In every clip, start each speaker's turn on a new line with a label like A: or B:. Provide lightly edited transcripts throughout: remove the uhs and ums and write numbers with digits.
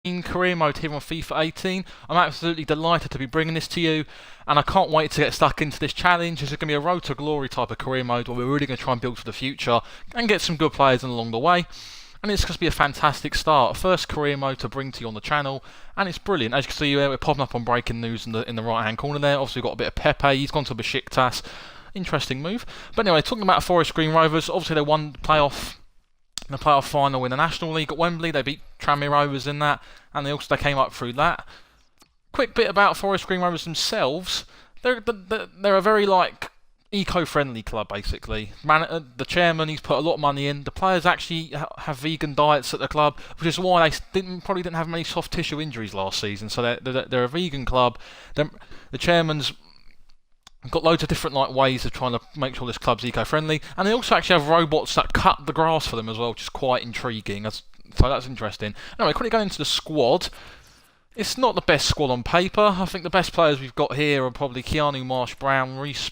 A: in career mode here on FIFA 18. I'm absolutely delighted to be bringing this to you, and I can't wait to get stuck into this challenge. This is going to be a road to glory type of career mode where we're really going to try and build for the future and get some good players in along the way. And it's going to be a fantastic start. First career mode to bring to you on the channel, and it's brilliant. As you can see, we're popping up on breaking news in the right hand corner there. Obviously, we've got a bit of Pepe. He's gone to Besiktas. Interesting move. But anyway, talking about Forest Green Rovers, obviously they won the playoff final in the National League at Wembley. They beat Tranmere Rovers in that, and they came up through that. Quick bit about Forest Green Rovers themselves. They're a very eco-friendly club, basically. The chairman, he's put a lot of money in. The players actually have vegan diets at the club, which is why they probably didn't have many soft tissue injuries last season. So they're a vegan club. The chairman's got loads of different ways of trying to make sure this club's eco-friendly, and they also actually have robots that cut the grass for them as well, which is quite intriguing. So that's interesting. Anyway, quickly going into the squad. It's not the best squad on paper. I think the best players we've got here are probably Keanu Marsh-Brown, Reece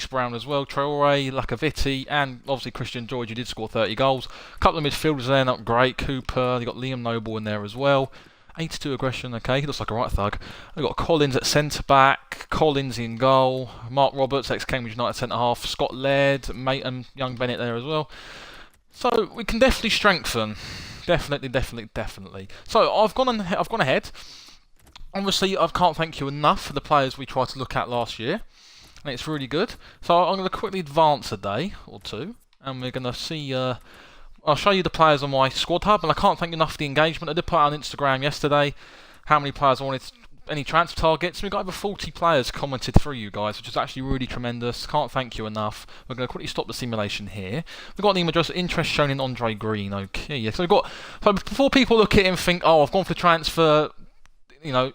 A: Brown as well, Traore, Lacaviti, and obviously Christian George, who did score 30 goals. A couple of midfielders there, not great. Cooper, you've got Liam Noble in there as well. 82 aggression, okay, he looks like a right thug. We've got Collins at centre-back, Collins in goal, Mark Roberts, ex-Cambridge United centre-half, Scott Laird, mate, and young Bennett there as well. So we can definitely strengthen. Definitely. So I've gone ahead. Obviously, I can't thank you enough for the players we tried to look at last year, and it's really good. So I'm going to quickly advance a day or two, and we're going to see. I'll show you the players on my squad hub, and I can't thank you enough for the engagement. I did put out on Instagram yesterday how many players I wanted, any transfer targets. We've got over 40 players commented through, you guys, which is actually really tremendous. Can't thank you enough. We're going to quickly stop the simulation here. We've got an email address, interest shown in Andre Green. Okay, yeah. So before people look at it and think, oh, I've gone for transfer,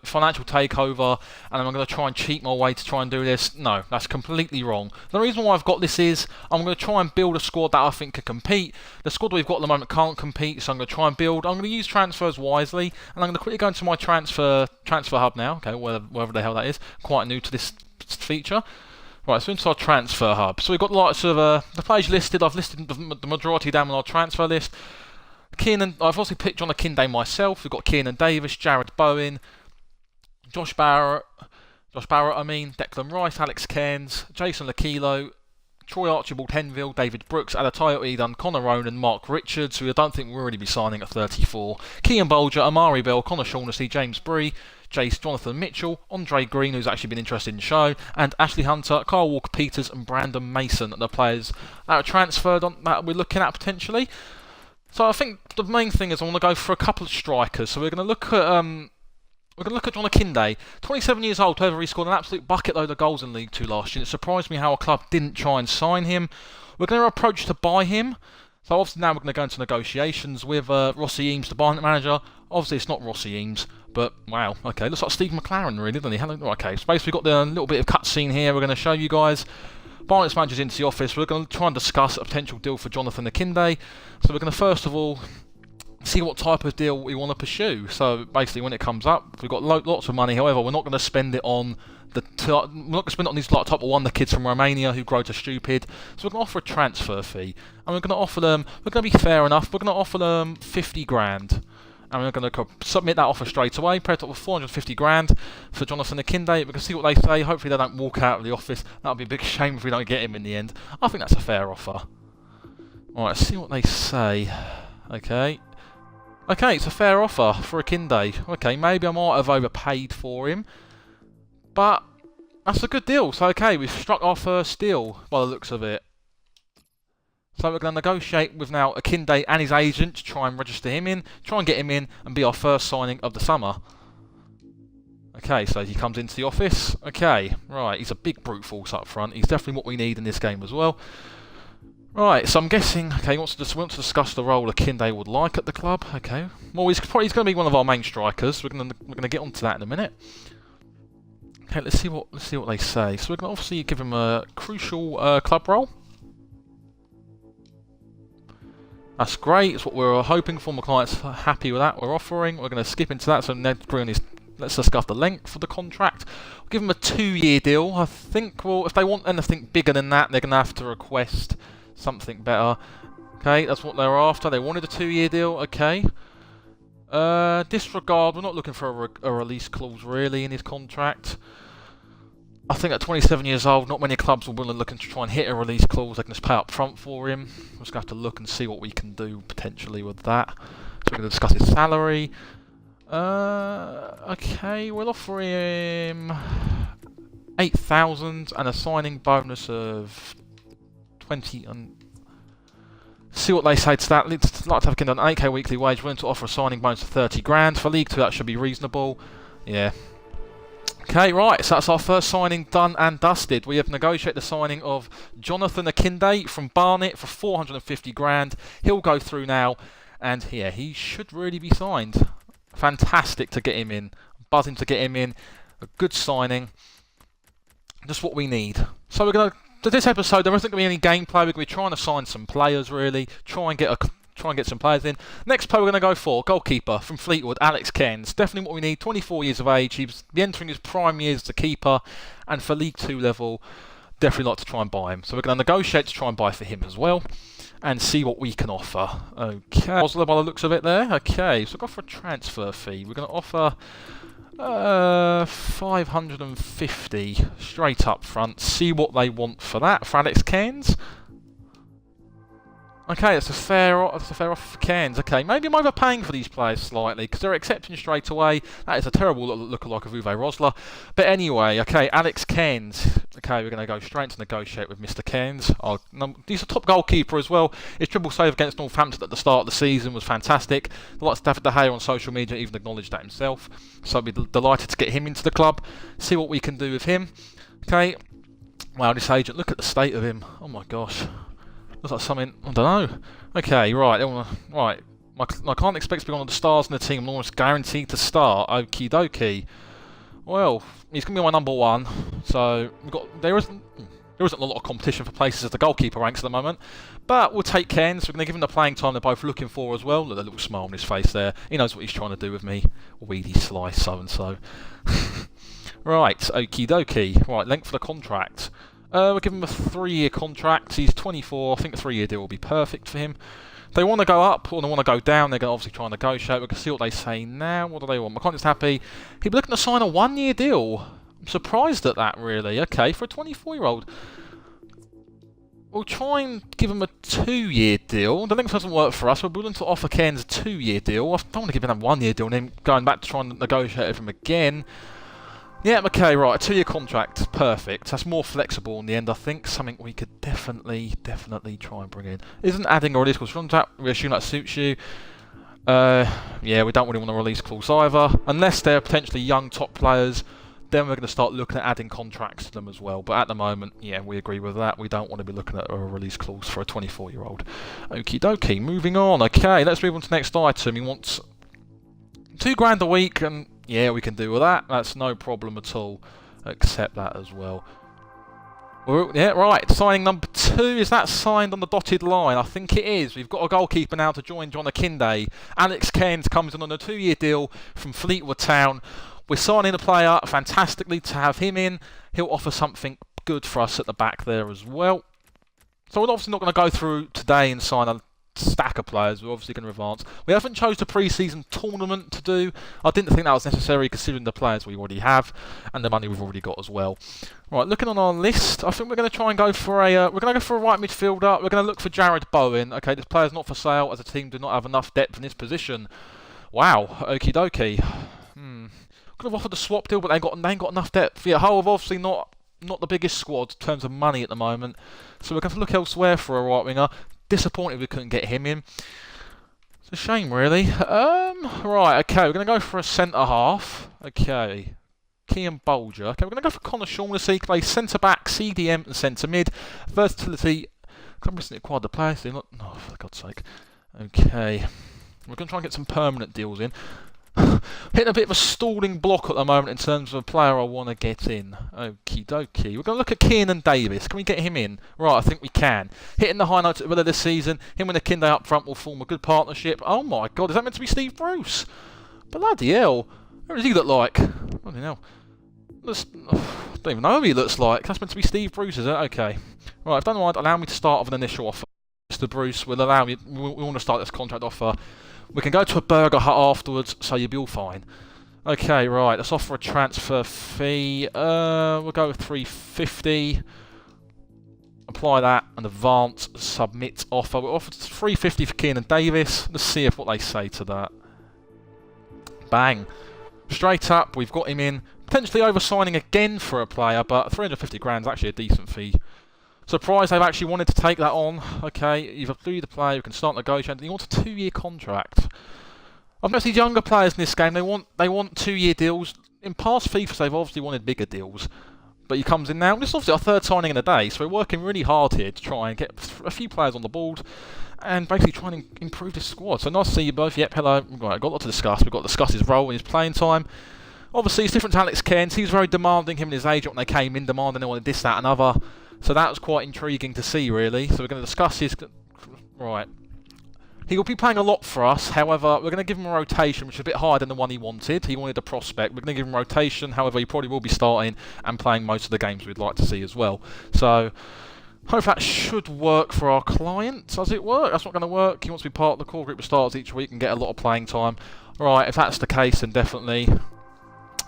A: financial takeover, and I'm going to try and cheat my way to try and do this. No, that's completely wrong. The reason why I've got this is I'm going to try and build a squad that I think can compete. The squad we've got at the moment can't compete, so I'm going to try and build. I'm going to use transfers wisely, and I'm going to quickly go into my transfer hub now. Okay, wherever the hell that is. Quite new to this feature. Right, so into our transfer hub. So we've got the players listed. I've listed the majority down on our transfer list. I've also picked John Akinde myself. We've got Kiernan Davis, Jared Bowen, Josh Barrett, Declan Rice, Alex Cairns, Jason Lakilo, Troy Archibald Henville, David Brooks, Adetayo Eden, Connor Ronan, Mark Richards, who I don't think we'll really be signing at 34, Kean Bolger, Amari Bell, Connor Shaughnessy, James Bree, Jace Jonathan Mitchell, Andre Green, who's actually been interested in the show, and Ashley Hunter, Carl Walker-Peters, and Brandon Mason, the players that are transferred on that we're looking at potentially. So I think the main thing is I want to go for a couple of strikers. So we're going to look at John Akinde, 27 years old. However, he scored an absolute bucket load of goals in League Two last year. It surprised me how a club didn't try and sign him. We're going to approach to buy him. So obviously now we're going to go into negotiations with Rossi Eames, the Barnet manager. Obviously it's not Rossi Eames, but wow, okay, looks like Steve McLaren really, doesn't he? Okay, so basically we've got the little bit of cutscene here. We're going to show you guys. Barnet's manager's into the office. We're going to try and discuss a potential deal for Jonathan Akinde. So we're going to first of all see what type of deal we want to pursue. So basically, when it comes up, we've got lots of money. However, we're not going to spend it on these type of wonder kids from Romania who grow to stupid. So we're going to offer a transfer fee, and we're going to offer them. We're going to be fair enough. We're going to offer them 50 grand. And we're going to submit that offer straight away. Pay it up with 450 grand for Jonathan Akinde. We can see what they say. Hopefully they don't walk out of the office. That would be a big shame if we don't get him in the end. I think that's a fair offer. Alright, let's see what they say. Okay, it's a fair offer for Akinde. Okay, maybe I might have overpaid for him, but that's a good deal. So okay, we've struck our first deal by the looks of it. So we're going to negotiate with now Akinde and his agent to try and register him in, try and get him in, and be our first signing of the summer. Okay, so he comes into the office. Okay, right, he's a big brute force up front. He's definitely what we need in this game as well. Right, so I'm guessing, okay, he wants to discuss the role Akinde would like at the club. Okay, well, he's going to be one of our main strikers. We're going to get onto that in a minute. Okay, let's see what they say. So we're going to obviously give him a crucial club role. That's great. It's what we're hoping for. My client's happy with that. We're offering. We're going to skip into that. So let's discuss the length of the contract. We'll give them a 2-year deal. I think. Well, if they want anything bigger than that, they're going to have to request something better. Okay, that's what they're after. They wanted a 2-year deal. Okay. Disregard, we're not looking for a release clause really in his contract. I think at 27 years old, not many clubs will be looking to try and hit a release clause. They can just pay up front for him. We're just going to have to look and see what we can do potentially with that. So we're going to discuss his salary. Okay, we'll offer him 8,000 and a signing bonus of 20 and see what they say to that. I'd like to have an 8k weekly wage, willing to offer a signing bonus of 30 grand. For League 2 that should be reasonable. Yeah. Okay, right, so that's our first signing done and dusted. We have negotiated the signing of Jonathan Akinde from Barnet for 450 grand. He'll go through now, and yeah, he should really be signed. Fantastic to get him in. Buzzing to get him in. A good signing. Just what we need. So we're going to this episode, there isn't going to be any gameplay. We're going to be trying to sign some players, really. Try and get some players in. Next player we're going to go for, goalkeeper from Fleetwood, Alex Cairns. Definitely what we need. 24 years of age. He's entering his prime years as a keeper. And for League 2 level, definitely like to try and buy him. So we're going to negotiate to try and buy for him as well. And see what we can offer. Okay. Osler by the looks of it there. Okay, so we'll go for a transfer fee. We're going to offer 550 straight up front. See what they want for that for Alex Cairns. Okay, that's a fair offer for Cairns. Okay, maybe I'm overpaying for these players slightly because they're accepting straight away. That is a terrible lookalike of Uwe Rosler. But anyway, okay, Alex Cairns. Okay, we're going to go straight to negotiate with Mr. Cairns. He's a top goalkeeper as well. His triple save against Northampton at the start of the season was fantastic. The likes of David De Gea on social media even acknowledged that himself. So I'd be delighted to get him into the club. See what we can do with him. Okay. Wow, this agent, look at the state of him. Oh my gosh. Looks like something, I don't know. Okay, right, right. I can't expect to be one of the stars in the team. I'm almost guaranteed to start. Okie dokie. Well, he's going to be my number one. So there isn't a lot of competition for places as the goalkeeper ranks at the moment. But we'll take Cairns. We're going to give him the playing time they're both looking for as well. Look at the little smile on his face there. He knows what he's trying to do with me. Weedy slice, so and so. Right, okie dokie. Right, length of the contract. We'll give him a 3-year contract. He's 24. I think a 3-year deal will be perfect for him. If they want to go up or they want to go down, they're going to obviously try and negotiate. We can see what they say now. What do they want? McConnell's happy. He'll be looking to sign a 1-year deal. I'm surprised at that, really. Okay, for a 24-year-old. We'll try and give him a 2-year deal. The length doesn't work for us. We're willing to offer Cairns a 2-year deal. I don't want to give him a 1-year deal and then going back to try and negotiate with him again. Yeah, okay, right, a 2-year contract, perfect. That's more flexible in the end, I think. Something we could definitely try and bring in. Isn't adding a release clause contract, we assume that suits you. Yeah, we don't really want a release clause either. Unless they're potentially young top players, then we're going to start looking at adding contracts to them as well. But at the moment, yeah, we agree with that. We don't want to be looking at a release clause for a 24-year-old. Okie dokie, moving on. Okay, let's move on to the next item. He wants £2 grand a week and... yeah, we can do with that. That's no problem at all. Accept that as well. Yeah, right. Signing number 2. Is that signed on the dotted line? I think it is. We've got a goalkeeper now to join John Akinde. Alex Cairns comes in on a 2-year deal from Fleetwood Town. We're signing a player fantastically to have him in. He'll offer something good for us at the back there as well. So we're obviously not going to go through today and sign a stack of players. We're obviously going to advance. We haven't chose the pre-season tournament to do. I didn't think that was necessary considering the players we already have and the money we've already got as well. Right, looking on our list, I think we're going to try and go for a right midfielder. We're going to look for Jared Bowen. Okay, this player's not for sale as a team do not have enough depth in this position. Wow, okie dokie. Could have offered a swap deal, but they ain't got enough depth. Yeah, Hull have obviously not the biggest squad in terms of money at the moment, so we're going to look elsewhere for a right winger. Disappointed we couldn't get him in. It's a shame, really. Right, okay, we're going to go for a centre-half. Okay. Kean Bolger. Okay, we're going to go for Connor Shaughnessy. Plays centre-back, CDM and centre-mid. Versatility. I'm recently acquired the players. Oh, for God's sake. Okay. We're going to try and get some permanent deals in. Hitting a bit of a stalling block at the moment in terms of a player I want to get in. Okie dokie. We're going to look at Kiernan Davis. Can we get him in? Right, I think we can. Hitting the high notes at the end of the season. Him and Akinde up front will form a good partnership. Oh my God, is that meant to be Steve Bruce? Bloody hell. Who does he look like? Bloody hell. I don't even know who he looks like. That's meant to be Steve Bruce, is it? Okay. Right, if don't mind, allow me to start with an initial offer. Mr. Bruce will allow me. We want to start this contract offer We can go to a burger hut afterwards, so you'll be all fine. Okay, right, let's offer a transfer fee. We'll go with 350. Apply that, and advance, submit offer. We'll offer 350 for Keenan Davis. Let's see what they say to that. Bang. Straight up, we've got him in. Potentially oversigning again for a player, but 350 grand is actually a decent fee. Surprised they've actually wanted to take that on. Okay, you've approved the player, you can start negotiating. He wants a 2-year contract. I've noticed these younger players in this game, they want 2-year deals. In past FIFAs, they've obviously wanted bigger deals. But he comes in now. This is obviously our third signing in a day, so we're working really hard here to try and get a few players on the board and basically try and improve this squad. So nice to see you both. Yep, hello. Right, I've got a lot to discuss. We've got to discuss his role and his playing time. Obviously, it's different to Alex Cairns. He was very demanding, him and his agent, when they came in, demanding they wanted this, that, and other. So that was quite intriguing to see, really. So we're going to discuss his... Right. He will be playing a lot for us, however, we're going to give him a rotation, which is a bit higher than the one he wanted. He wanted a prospect. We're going to give him rotation, however, he probably will be starting and playing most of the games we'd like to see as well. So, hopefully that should work for our client. Does it work? That's not going to work. He wants to be part of the core group of starters each week and get a lot of playing time. Right, if that's the case, then definitely...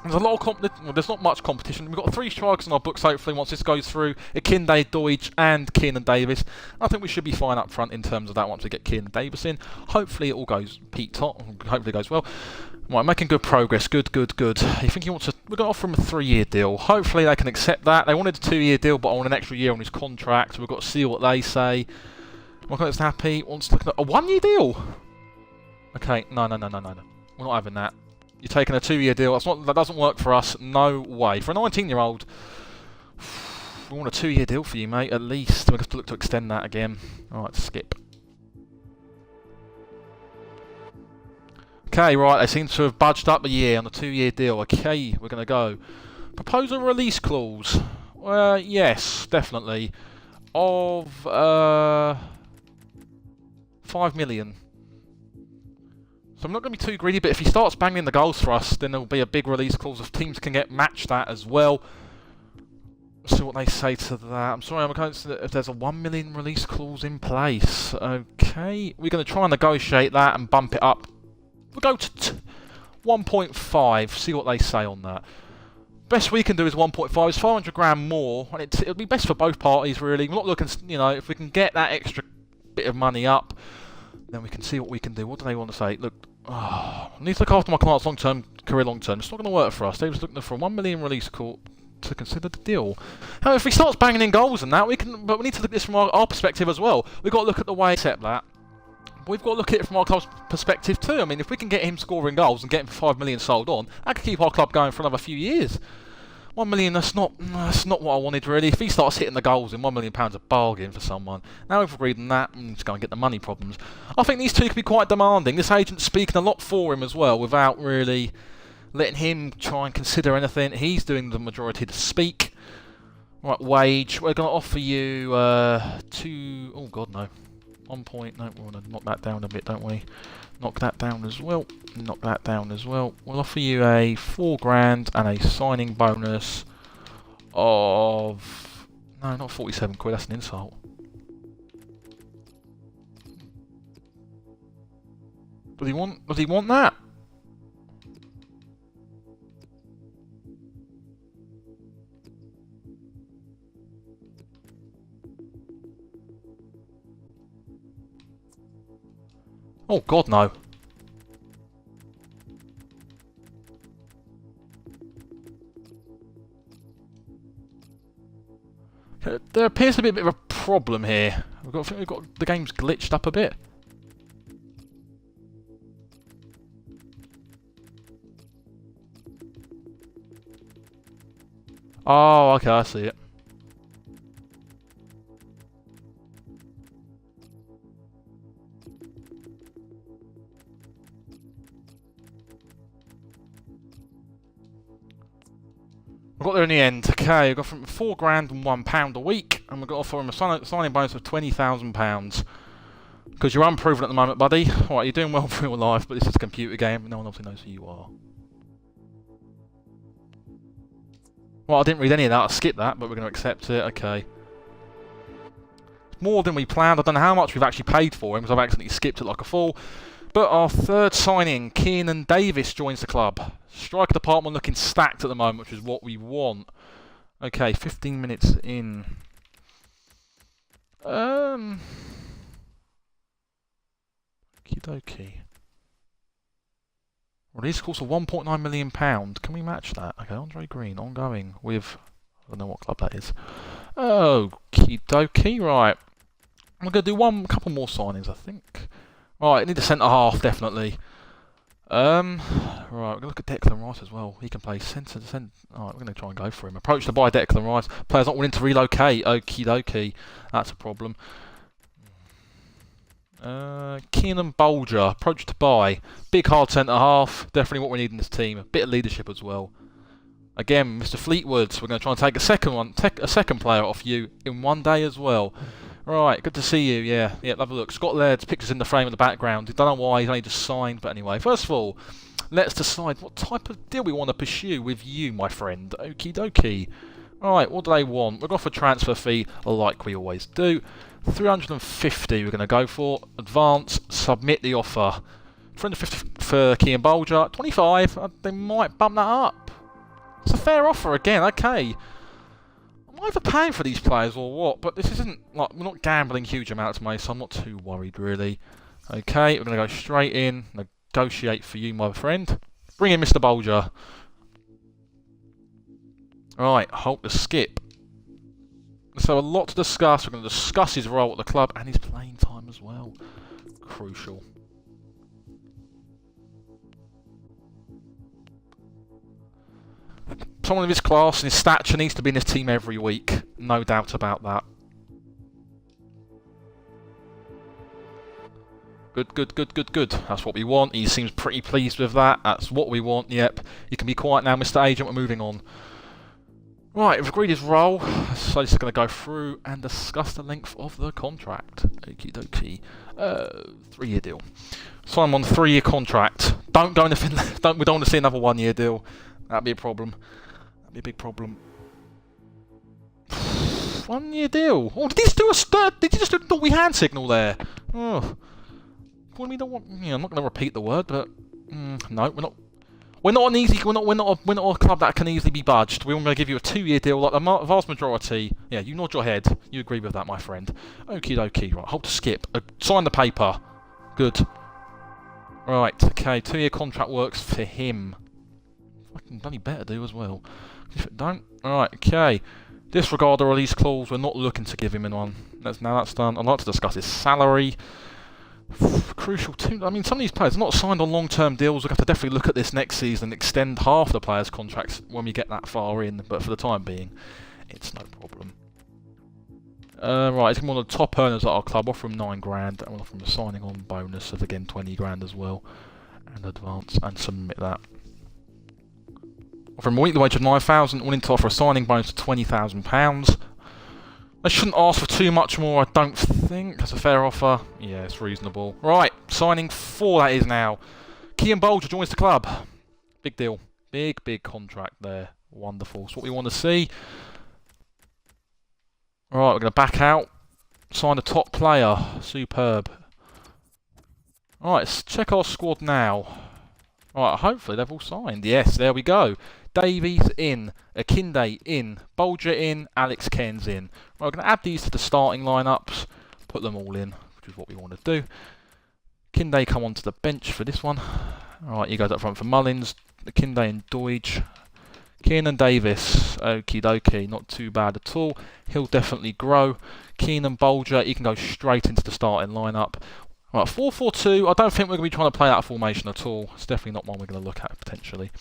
A: There's a lot of well, there's not much competition. We've got 3 strikers in our books, hopefully, once this goes through. Akinde, Deutsch, and Keenan Davis. I think we should be fine up front in terms of that once we get Keenan Davis in. Hopefully it all goes top. Hopefully it goes well. Right, making good progress. Good, good, good. You think he wants to... We're going to offer him a 3-year deal. Hopefully they can accept that. They wanted a 2-year deal, but I want an extra year on his contract. So we've got to see what they say. My client's happy. Wants to look at a 1-year deal. Okay, no. We're not having that. You're taking a 2-year deal. That doesn't work for us. No way. For a 19-year-old, we want a 2-year deal for you, mate, at least. We're going to look to extend that again. Alright, skip. Okay, right. They seem to have budged up a year on the 2-year deal. Okay, we're going to go. Propose a release clause. Yes, definitely. Of 5 million. So I'm not going to be too greedy, but if he starts banging the goals for us, then there will be a big release clause. If teams can match that as well. Let's see what they say to that. I'm sorry, I'm going to if there's a 1 million release clause in place. Okay, we're going to try and negotiate that and bump it up. We'll go to 1.5, see what they say on that. Best we can do is 1.5. It's 500 grand more, and it'll be best for both parties, really. We're not looking, if we can get that extra bit of money up, then we can see what we can do. What do they want to say? Look, I need to look after my client's career long-term. It's not going to work for us. They was looking for a 1 million release court to consider the deal. However, if he starts banging in goals and that, but we need to look at this from our perspective as well. We've got to look at the way he accept that. We've got to look at it from our club's perspective too. I mean, if we can get him scoring goals and get him for 5 million sold on, that could keep our club going for another few years. 1 million, that's not what I wanted really. If he starts hitting the goals, then £1 million a bargain for someone. Now we've agreed on that, and just go and get the money problems. I think these two could be quite demanding. This agent's speaking a lot for him as well, without really letting him try and consider anything. He's doing the majority to speak. Right, wage. We're going to offer you 2... Oh god, no. 1 point. No, we want to knock that down a bit, don't we? Knock that down as well. Knock that down as well. We'll offer you a 4 grand and a signing bonus of... No, not 47 quid. That's an insult. Does he want that? Oh god, no. There appears to be a bit of a problem here. I think we've got the game's glitched up a bit. Oh, okay, I see it. We got there in the end. Okay, we got from 4 grand and £1 a week, and we've got to offer him a signing bonus of £20,000. Because you're unproven at the moment, buddy. Alright, you're doing well for real life, but this is a computer game, no one obviously knows who you are. Well, I didn't read any of that, I skipped that, but we're going to accept it, okay. More than we planned. I don't know how much we've actually paid for him, because I've accidentally skipped it like a fool. But our third signing, Kiernan Davis, joins the club. Striker department looking stacked at the moment, which is what we want. Okay, 15 minutes in. Okie dokie. Release cost of £1.9 million. Can we match that? Okay, Andre Green, ongoing with... I don't know what club that is. Okie dokie, right. I'm going to do a couple more signings, I think. Right, need a centre half, definitely. Right, we're going to look at Declan Rice as well. He can play centre to centre. Alright, we're going to try and go for him. Approach to buy Declan Rice. Player's not willing to relocate. Okie dokie. That's a problem. Keenan Bolger. Approach to buy. Big hard centre half. Definitely what we need in this team. A bit of leadership as well. Again, Mr. Fleetwood. We're going to try and take a second player off you in one day as well. Right, good to see you, yeah, have a look. Scott Laird's pictures in the frame in the background. I don't know why, he's only just signed, but anyway. First of all, let's decide what type of deal we want to pursue with you, my friend. Okie dokie. Right, what do they want? We're going for a transfer fee, like we always do. 350 we're going to go for. Advance, submit the offer. 350 for Kian Bolger. 25, they might bump that up. It's a fair offer again, okay. I'm either paying for these players or what, but this isn't, like, we're not gambling huge amounts of money, so I'm not too worried, really. Okay, we're going to go straight in, negotiate for you, my friend. Bring in Mr. Bolger. Right, halt the skip. So a lot to discuss. We're going to discuss his role at the club and his playing time as well. Crucial. Someone of his class and his stature needs to be in this team every week. No doubt about that. Good. That's what we want. He seems pretty pleased with that. That's what we want. Yep. You can be quiet now, Mr. Agent. We're moving on. Right, we've agreed his role. So just going to go through and discuss the length of the contract. Okie dokie. 3-year deal. Sign him on a 3-year contract. Don't go anything. We don't want to see another 1-year deal. That'd be a problem. That'd be a big problem. 1-year deal. Oh, did he just do did he just do a Dolby hand signal there? Oh. Well, we don't want. Yeah, I'm not going to repeat the word, but no, we're not. We're not an easy. We're not a club that can easily be budged. We're going to give you a 2-year deal, like the vast majority. Yeah, you nod your head. You agree with that, my friend. Okie dokie. Right, hold to skip. Sign the paper. Good. Right. Okay. 2-year contract works for him. Fucking bloody better do as well. If it don't. Alright, okay. Disregard the release clause. We're not looking to give him one. Now that's done. I'd like to discuss his salary. Crucial too. I mean, some of these players are not signed on long-term deals. We'll have to definitely look at this next season and extend half the players' contracts when we get that far in. But for the time being, it's no problem. Right, he's one of the top earners at our club. Offer him 9 grand, and we'll offer him a signing-on bonus of again 20 grand as well, and advance and submit that. Offer him a weekly wage of 9,000. Willing to offer a signing bonus of £20,000. I shouldn't ask for too much more, I don't think. That's a fair offer. Yeah, it's reasonable. Right, signing 4 that is now. Kian Bolger joins the club. Big deal. Big contract there. Wonderful. It's what we want to see. Right, we're going to back out. Sign a top player. Superb. Right, let's check our squad now. Right, hopefully they've all signed. Yes, there we go. Davies in, Akinde in, Bolger in, Alex Cairns in. Right, we're going to add these to the starting lineups, put them all in, which is what we want to do. Akinde come onto the bench for this one. Alright, he goes up front for Mullins, Akinde and Deutsch. Keenan Davis, okie dokie, not too bad at all. He'll definitely grow. Keenan Bolger, he can go straight into the starting lineup. Right, 4-4-2, I don't think we're going to be trying to play that formation at all. It's definitely not one we're going to look at, potentially.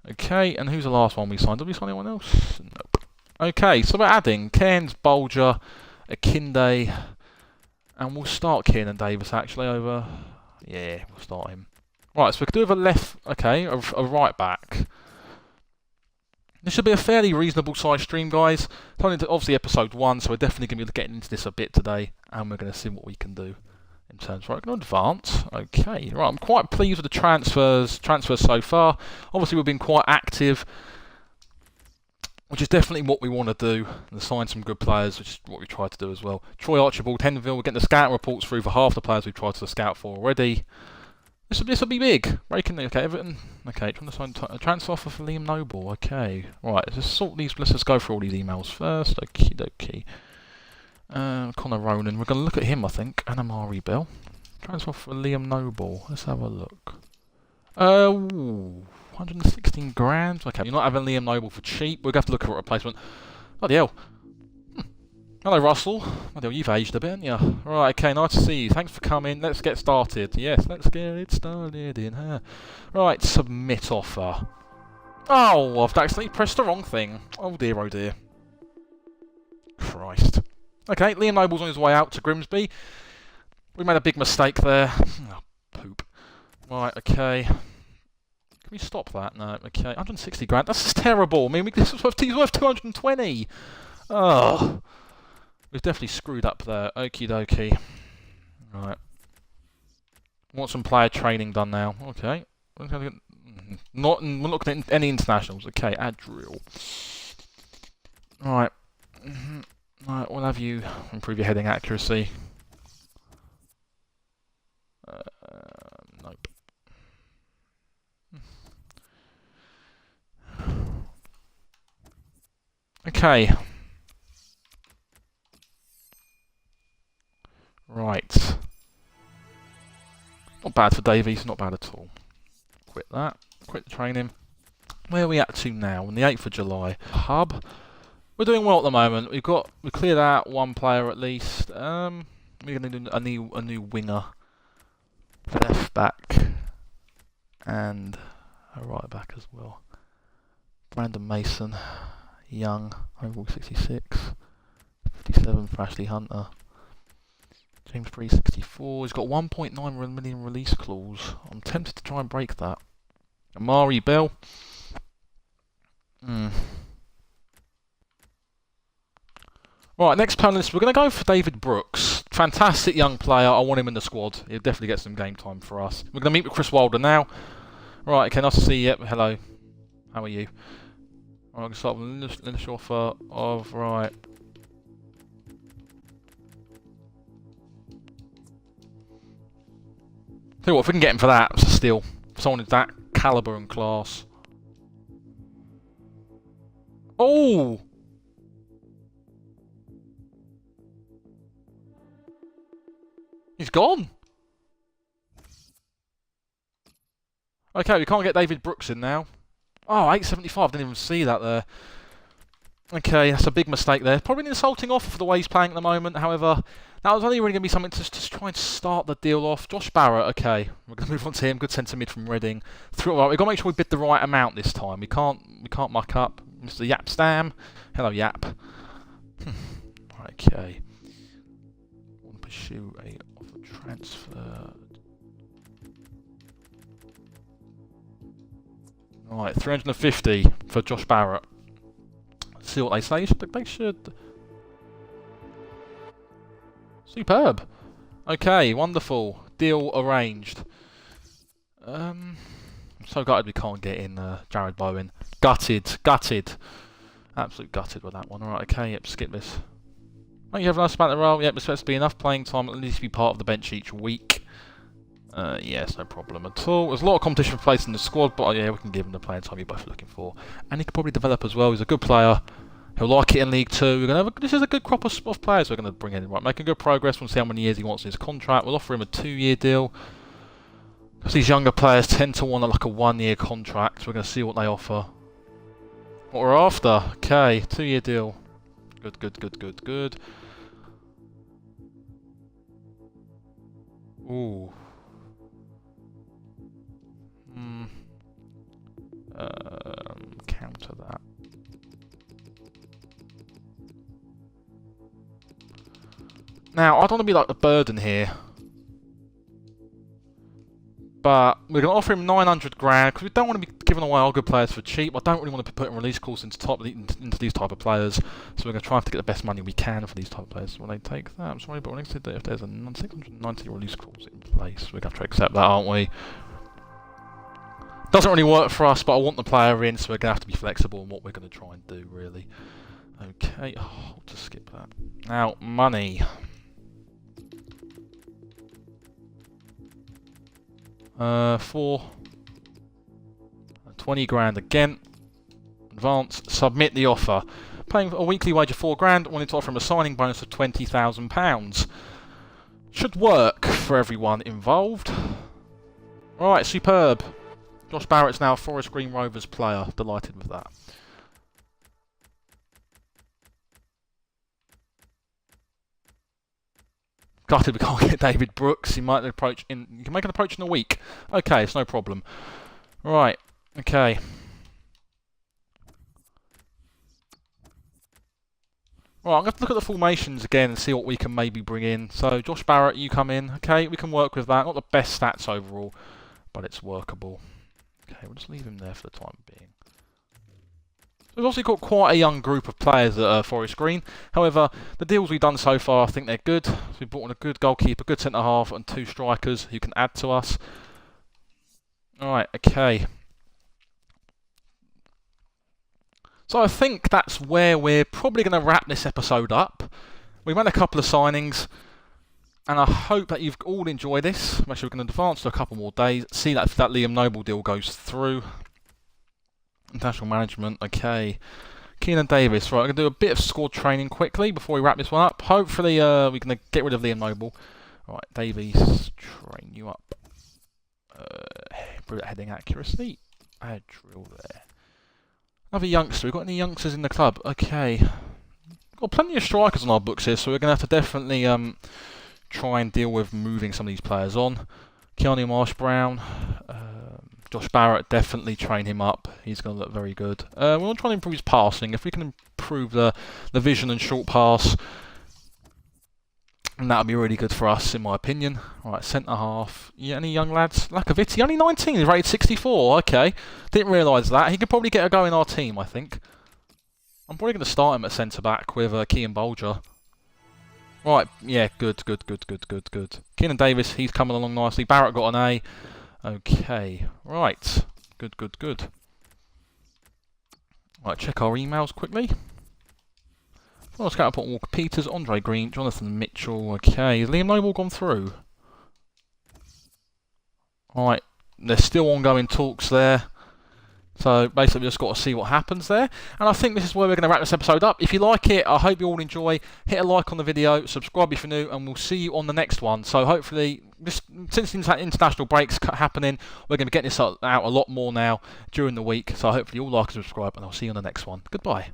A: Okay, and who's the last one we signed? Did we sign anyone else? Nope. Okay, so we're adding Cairns, Bolger, Akinde, and we'll start Keenan Davis actually over... Yeah, we'll start him. Right, so we could do with a left... Okay, a right back. This should be a fairly reasonable size stream, guys. It's only obviously episode 1, so we're definitely going to be getting into this a bit today, and we're going to see what we can do. In terms, right, I'm going to advance. Okay, right, I'm quite pleased with the transfers so far. Obviously, we've been quite active, which is definitely what we want to do, and sign some good players, which is what we tried to do as well. Troy Archibald, Henville, we're getting the scout reports through for half the players we've tried to scout for already. This will be big. Breaking. Okay, Everton. Okay, trying to sign transfer offer for Liam Noble. Okay, right. Let's just sort these. Let's just go through all these emails first. Okie dokie. Connor Ronan. We're going to look at him, I think. And Amari Bell. Transfer for Liam Noble. Let's have a look. 116 grand. Okay, you're not having Liam Noble for cheap. We're going to have to look at a replacement. Bloody hell. Hello, Russell. Bloody hell, you've aged a bit, haven't you? Right, okay, nice to see you. Thanks for coming. Let's get started. Yes, let's get it started in here. Right, submit offer. Oh, I've accidentally pressed the wrong thing. Oh dear, oh dear. Christ. Okay, Liam Noble's on his way out to Grimsby. We made a big mistake there. Oh, poop. Right, okay. Can we stop that? No, okay. 160 grand. That's just terrible. I mean, this is worth 220. Oh. We've definitely screwed up there. Okie dokie. Right. Want some player training done now. Okay. We're not looking at any internationals. Okay, add drill. Right. Right, we'll have you improve your heading accuracy. Nope. Okay. Right. Not bad for Davies, not bad at all. Quit that. Quit the training. Where are we at to now? On the 8th of July. Hub. We're doing well at the moment. We cleared out one player at least. We're gonna do a new winger. Left back. And a right back as well. Brandon Mason. Young. Overall 66. 57 for Ashley Hunter. James 364. He's got 1.9 million release clause. I'm tempted to try and break that. Amari Bell. Right, next panelist, we're going to go for David Brooks. Fantastic young player. I want him in the squad. He'll definitely get some game time for us. We're going to meet with Chris Wilder now. Right, okay, nice to see you. Yep, hello. How are you? I'm going to start with an initial offer of, right. Tell you what, if we can get him for that, it's a steal. Someone of that calibre and class. Oh! He's gone. Okay, we can't get David Brooks in now. Oh, 875, didn't even see that there. Okay, that's a big mistake there. Probably an insulting offer for the way he's playing at the moment. However, that was only really going to be something to just try and start the deal off. Josh Barrett, okay. We're going to move on to him. Good centre mid from Reading. Right, we've got to make sure we bid the right amount this time. We can't muck up. Mr. Yap Stam. Hello, Yap. Okay. I want to pursue a offer transfer. Right, 350 for Josh Barrett. See what they say. They should. Superb. Okay, wonderful. Deal arranged. I'm so gutted we can't get in Jared Bowen. Gutted. Absolute gutted with that one. Alright, okay, yep, skip this. Oh, you have a nice amount of role. Yep, it's supposed to be enough playing time, at least to be part of the bench each week. Yes, no problem at all. There's a lot of competition for place in the squad, but yeah, we can give him the playing time you're both looking for. And he could probably develop as well. He's a good player. He'll like it in League 2. We're gonna have this is a good crop of players we're going to bring in. Right, making good progress. We'll see how many years he wants in his contract. We'll offer him a 2-year deal. Because these younger players tend to want like a 1-year contract. We're going to see what they offer. What we're after. Okay, 2-year deal. Good. Ooh. Counter that. Now, I don't want to be like the burden here. But we're going to offer him 900 grand because we don't want to be giving away our good players for cheap. I don't really want to be putting release calls into these type of players. So we're going to try to get the best money we can for these type of players. Will they take that? I'm sorry, but when I said that if there's a 690 release clause in place, we're going to have to accept that, aren't we? Doesn't really work for us, but I want the player in, so we're going to have to be flexible in what we're going to try and do, really. Okay, I'll just skip that. Now, money. For 20 grand again. Advance, submit the offer. Paying a weekly wage of 4 grand, wanting to offer him a signing bonus of £20,000. Should work for everyone involved. Alright, superb. Josh Barrett's now a Forest Green Rovers player. Delighted with that. Gutted we can't get David Brooks. He might approach in. You can make an approach in a week. Okay, it's no problem. Right. Okay. Right, I'm going to look at the formations again and see what we can maybe bring in. So, Josh Barrett, you come in. Okay, we can work with that. Not the best stats overall, but it's workable. Okay, we'll just leave him there for the time being. We've also got quite a young group of players at Forest Green. However, the deals we've done so far, I think they're good. So we've brought in a good goalkeeper, good centre-half, and 2 strikers who can add to us. Alright, okay. So I think that's where we're probably going to wrap this episode up. We've had a couple of signings, and I hope that you've all enjoyed this. I'm actually going to advance to a couple more days, see that if that Liam Noble deal goes through. International management, okay. Keenan Davis, right, I'm going to do a bit of squad training quickly before we wrap this one up. Hopefully we can get rid of Liam Noble. Right, Davies, train you up. Brilliant heading accuracy. Add drill there. Another youngster, we've got any youngsters in the club? Okay. Got plenty of strikers on our books here, so we're going to have to definitely try and deal with moving some of these players on. Keanu Marsh-Brown. Josh Barrett, definitely train him up. He's going to look very good. We're going to try and improve his passing. If we can improve the vision and short pass, and that would be really good for us, in my opinion. Right, centre-half. Yeah, any young lads? Lakovitty, only 19. He's rated 64. Okay. Didn't realise that. He could probably get a go in our team, I think. I'm probably going to start him at centre-back with Kean Bolger. Right, yeah, good. Keenan Davis, he's coming along nicely. Barrett got an A. Okay, right. Good. Right, check our emails quickly. Well, scout report Walker Peters, Andre Green, Jonathan Mitchell. Okay, has Liam Noble gone through? Alright, there's still ongoing talks there. So basically we just got to see what happens there. And I think this is where we're going to wrap this episode up. If you like it, I hope you all enjoy. Hit a like on the video, subscribe if you're new, and we'll see you on the next one. So hopefully, since the international break's happening, we're going to be getting this out a lot more now during the week. So hopefully you all like and subscribe, and I'll see you on the next one. Goodbye.